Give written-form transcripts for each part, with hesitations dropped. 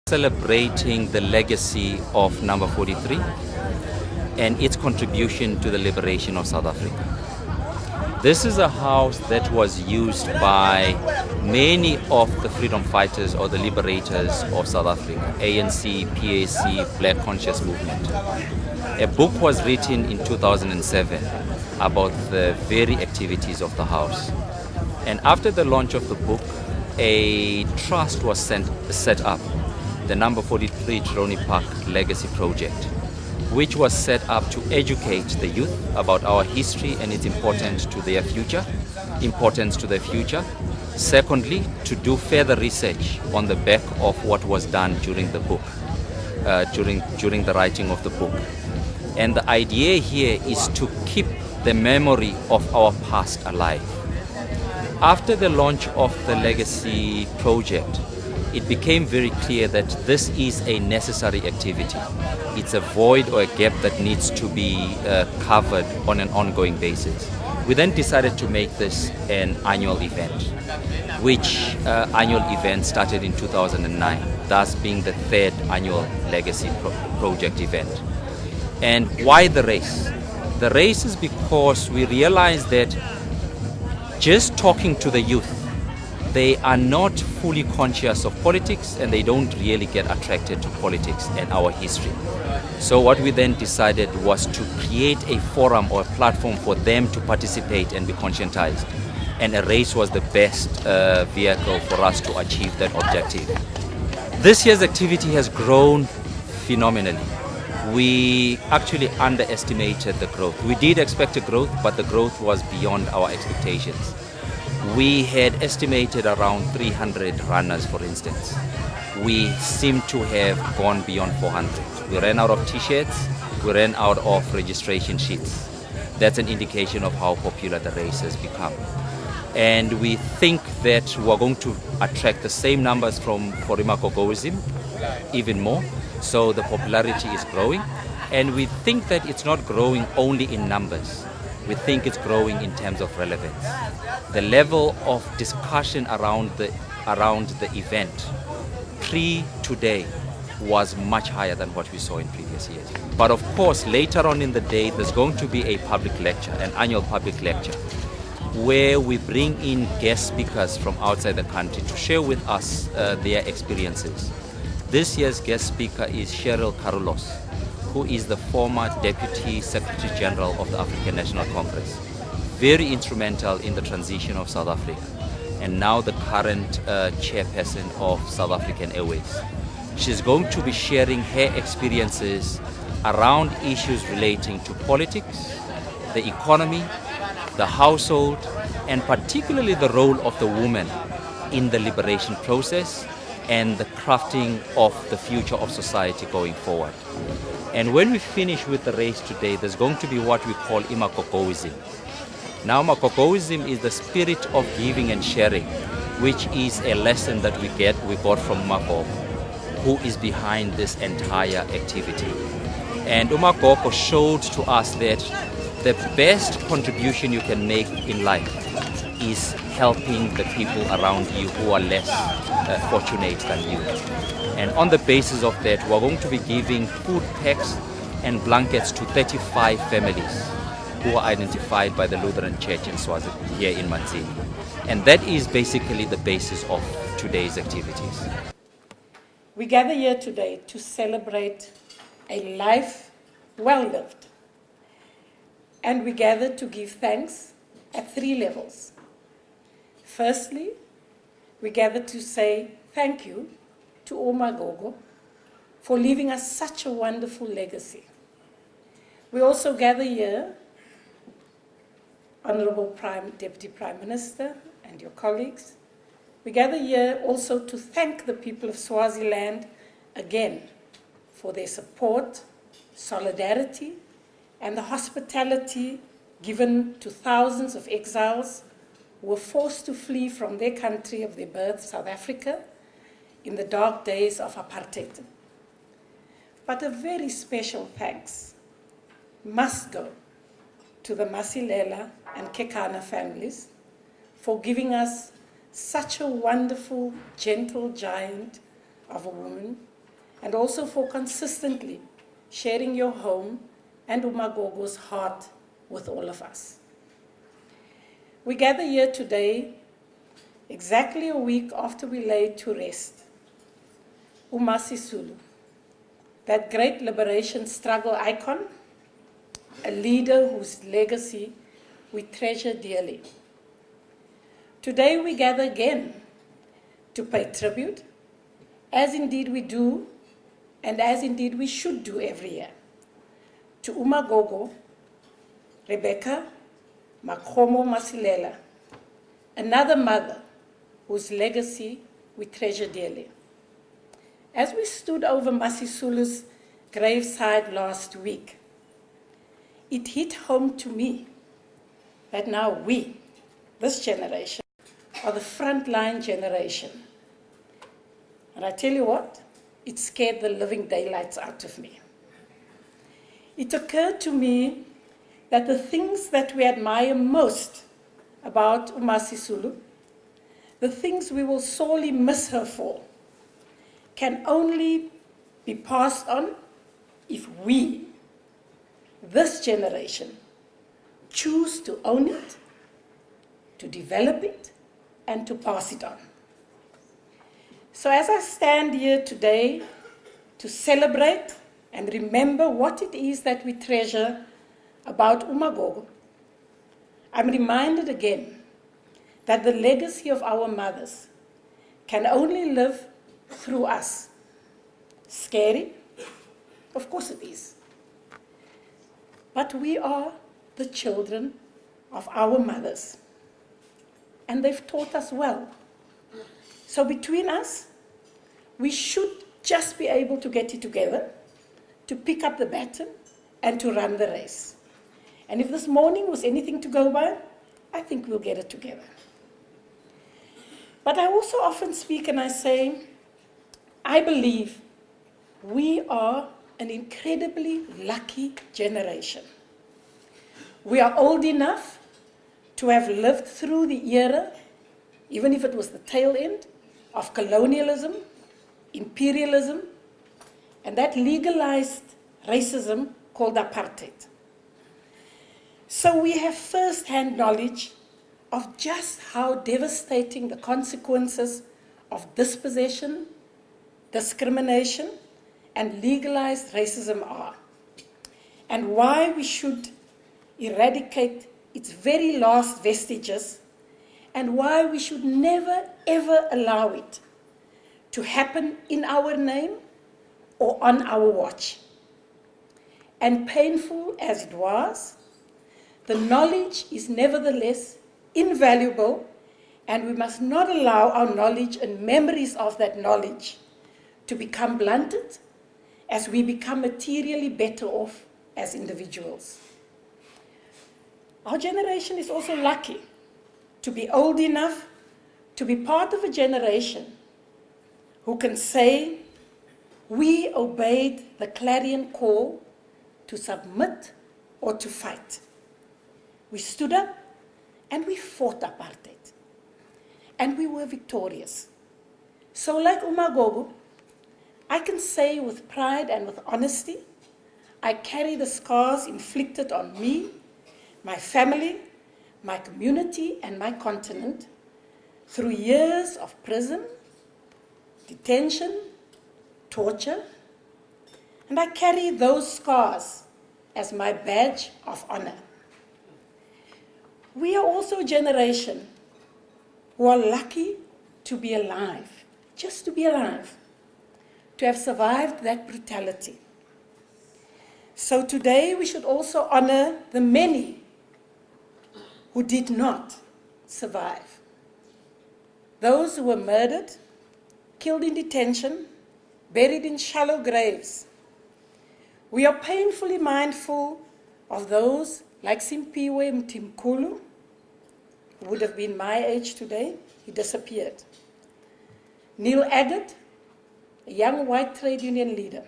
Celebrating the legacy of number 43 and its contribution to the liberation of South Africa. This is a house that was used by many of the freedom fighters or the liberators of South Africa, ANC, PAC, Black Conscious Movement. A book was written in 2007 about the very activities of the house. And after the launch of the book, a trust was set up, the number 43 Trelawney Park Legacy Project, which was set up to educate the youth about our history and its importance to their future. Secondly, to do further research on the back of what was done during the book, during the writing of the book. And the idea here is to keep the memory of our past alive. After the launch of the Legacy Project, it became very clear that this is a necessary activity. It's a void or a gap that needs to be covered on an ongoing basis. We then decided to make this an annual event, which annual event started in 2009, thus being the third annual Legacy Project event. And why the race? The race is because we realized that just talking to the youth, they are not fully conscious of politics and they don't really get attracted to politics and our history. So what we then decided was to create a forum or a platform for them to participate and be conscientized. And a race was the best vehicle for us to achieve that objective. This year's activity has grown phenomenally. We actually underestimated the growth. We did expect a growth, but the growth was beyond our expectations. We had estimated around 300 runners, for instance. We seem to have gone beyond 400. We ran out of t-shirts, we ran out of registration sheets. That's an indication of how popular the race has become. And we think that we're going to attract the same numbers from Forimakogoism, even more. So the popularity is growing. And we think that it's not growing only in numbers. We think it's growing in terms of relevance. The level of discussion around the event pre-today was much higher than what we saw in previous years. But of course, later on in the day, there's going to be a public lecture, an annual public lecture, where we bring in guest speakers from outside the country to share with us their experiences. This year's guest speaker is Cheryl Carolus, who is the former Deputy Secretary General of the African National Congress, very instrumental in the transition of South Africa, and now the current chairperson of South African Airways. She's going to be sharing her experiences around issues relating to politics, the economy, the household, and particularly the role of the woman in the liberation process and the crafting of the future of society going forward. And when we finish with the race today, there's going to be what we call Imakogoism. Now, Imakogoism is the spirit of giving and sharing, which is a lesson that we got from Umakoko, who is behind this entire activity. And Umakoko showed to us that the best contribution you can make in life is helping the people around you who are less fortunate than you. And on the basis of that, we're going to be giving food packs and blankets to 35 families who are identified by the Lutheran Church in Swaziland, here in Manzini. And that is basically the basis of today's activities. We gather here today to celebrate a life well lived. And we gather to give thanks at 3 levels. Firstly, we gather to say thank you to Oma Gogo for leaving us such a wonderful legacy. We also gather here, Honorable Deputy Prime Minister and your colleagues. We gather here also to thank the people of Swaziland again for their support, solidarity, and the hospitality given to thousands of exiles who were forced to flee from their country of their birth, South Africa, in the dark days of apartheid. But a very special thanks must go to the Masilela and Kekana families for giving us such a wonderful, gentle giant of a woman and also for consistently sharing your home and Umagogo's heart with all of us. We gather here today exactly a week after we laid to rest uMasisulu, that great liberation struggle icon, a leader whose legacy we treasure dearly. Today we gather again to pay tribute, as indeed we do, and as indeed we should do every year, to Umagogo, Rebecca Makhomo Masilela, another mother whose legacy we treasure dearly. As we stood over Masisulu's graveside last week, it hit home to me that now we, this generation, are the frontline generation. And I tell you what, it scared the living daylights out of me. It occurred to me that the things that we admire most about uMasisulu, the things we will sorely miss her for, can only be passed on if we, this generation, choose to own it, to develop it, and to pass it on. So as I stand here today to celebrate and remember what it is that we treasure about Umagogo, I'm reminded again that the legacy of our mothers can only live through us. Scary? Of course it is. But we are the children of our mothers, and they've taught us well. So between us, we should just be able to get it together, to pick up the baton, and to run the race. And if this morning was anything to go by, I think we'll get it together. But I also often speak and I say, I believe we are an incredibly lucky generation. We are old enough to have lived through the era, even if it was the tail end, of colonialism, imperialism, and that legalized racism called apartheid. So we have first-hand knowledge of just how devastating the consequences of dispossession, discrimination, and legalized racism are, and why we should eradicate its very last vestiges, and why we should never, ever allow it to happen in our name or on our watch. And painful as it was, the knowledge is nevertheless invaluable, and we must not allow our knowledge and memories of that knowledge to become blunted as we become materially better off as individuals. Our generation is also lucky to be old enough to be part of a generation who can say, we obeyed the clarion call to submit or to fight. We stood up and we fought apartheid. And we were victorious. So like uMagogo, I can say with pride and with honesty, I carry the scars inflicted on me, my family, my community, and my continent through years of prison, detention, torture, and I carry those scars as my badge of honor. We are also a generation who are lucky to be alive, just to be alive, to have survived that brutality. So today we should also honor the many who did not survive. Those who were murdered, killed in detention, buried in shallow graves. We are painfully mindful of those like Simpiwe Mtimkulu, who would have been my age today. He disappeared. Neil Agate, a young white trade union leader.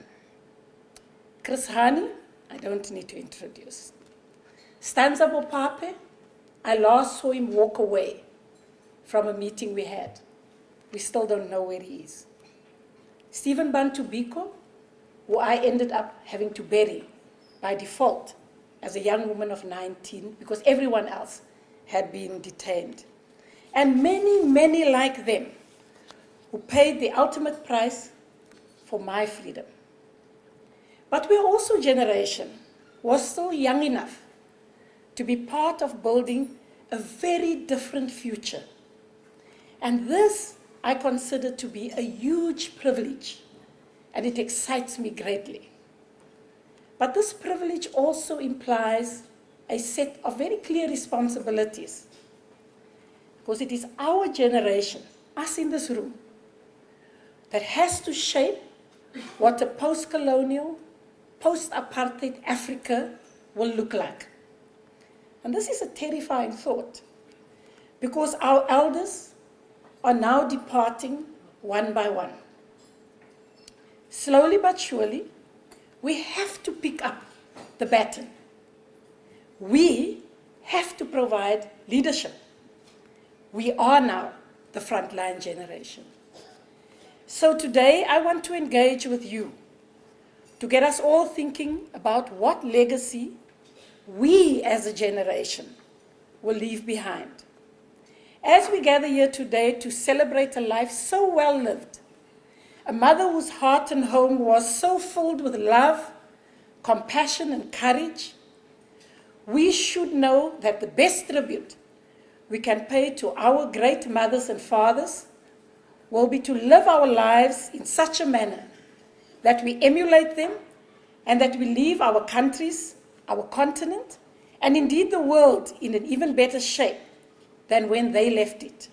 Chris Hani, I don't need to introduce. Stanza Bopape, I last saw him walk away from a meeting we had. We still don't know where he is. Stephen Bantu Biko, who I ended up having to bury by default as a young woman of 19 because everyone else had been detained. And many, many like them who paid the ultimate price for my freedom. But we're also a generation who was still young enough to be part of building a very different future. And this I consider to be a huge privilege, and it excites me greatly. But this privilege also implies a set of very clear responsibilities, because it is our generation, us in this room, that has to shape what a post-colonial, post-apartheid Africa will look like. And this is a terrifying thought, because our elders are now departing one by one. Slowly but surely, we have to pick up the baton. We have to provide leadership. We are now the frontline generation. So today I want to engage with you to get us all thinking about what legacy we as a generation will leave behind. As we gather here today to celebrate a life so well lived, a mother whose heart and home was so filled with love, compassion, and courage, we should know that the best tribute we can pay to our great mothers and fathers will be to live our lives in such a manner that we emulate them and that we leave our countries, our continent, and indeed the world in an even better shape than when they left it.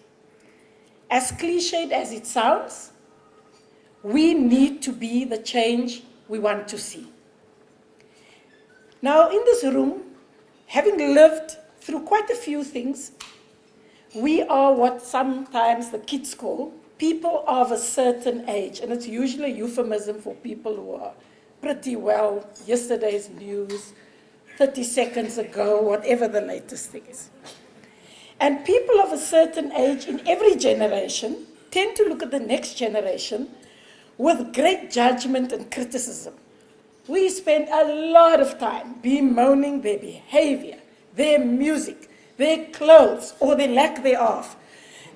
As cliched as it sounds, we need to be the change we want to see. Now, in this room, having lived through quite a few things, we are what sometimes the kids call people of a certain age, and it's usually a euphemism for people who are pretty well yesterday's news, 30 seconds ago, whatever the latest thing is. And people of a certain age in every generation tend to look at the next generation with great judgment and criticism. We spend a lot of time bemoaning their behavior, their music, their clothes, or their lack thereof,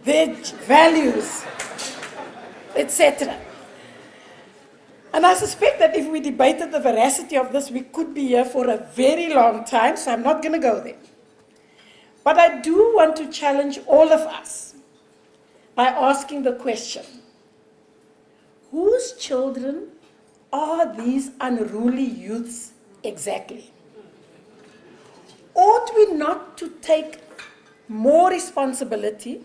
their values, etc. And I suspect that if we debated the veracity of this, we could be here for a very long time, so I'm not going to go there. But I do want to challenge all of us by asking the question, whose children are these unruly youths exactly? Ought we not to take more responsibility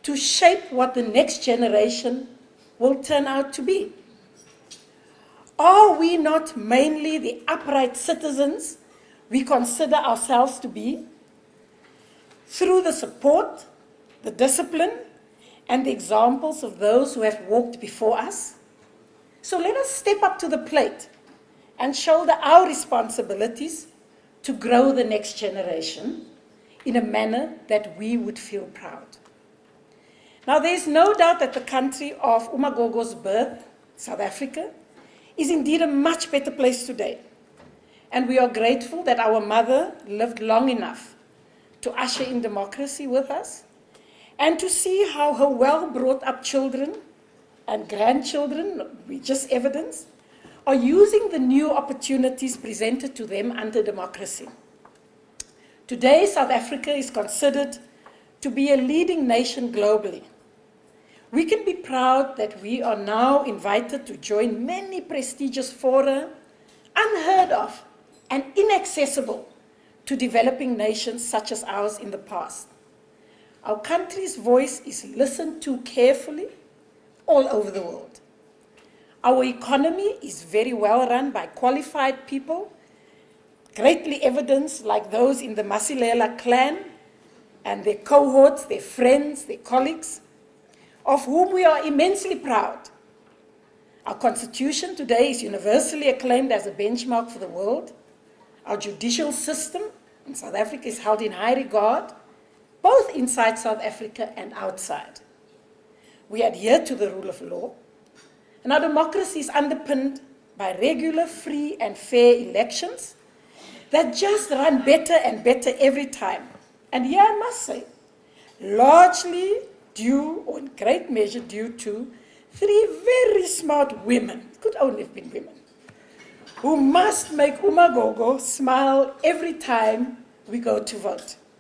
to shape what the next generation will turn out to be? Are we not mainly the upright citizens we consider ourselves to be, through the support, the discipline, and the examples of those who have walked before us? So let us step up to the plate and shoulder our responsibilities to grow the next generation in a manner that we would feel proud. Now, there's no doubt that the country of Umagogo's birth, South Africa, is indeed a much better place today. And we are grateful that our mother lived long enough to usher in democracy with us, and to see how her well-brought-up children and grandchildren, we just evidenced, are using the new opportunities presented to them under democracy. Today, South Africa is considered to be a leading nation globally. We can be proud that we are now invited to join many prestigious fora, unheard of and inaccessible to developing nations such as ours in the past. Our country's voice is listened to carefully all over the world. Our economy is very well run by qualified people, greatly evidenced like those in the Masilela clan and their cohorts, their friends, their colleagues, of whom we are immensely proud. Our constitution today is universally acclaimed as a benchmark for the world. Our judicial system in South Africa is held in high regard, both inside South Africa and outside. We adhere to the rule of law. And our democracy is underpinned by regular, free, and fair elections that just run better and better every time. And here I must say, largely due, or in great measure due to, 3 very smart women, could only have been women, who must make Umagogo smile every time we go to vote.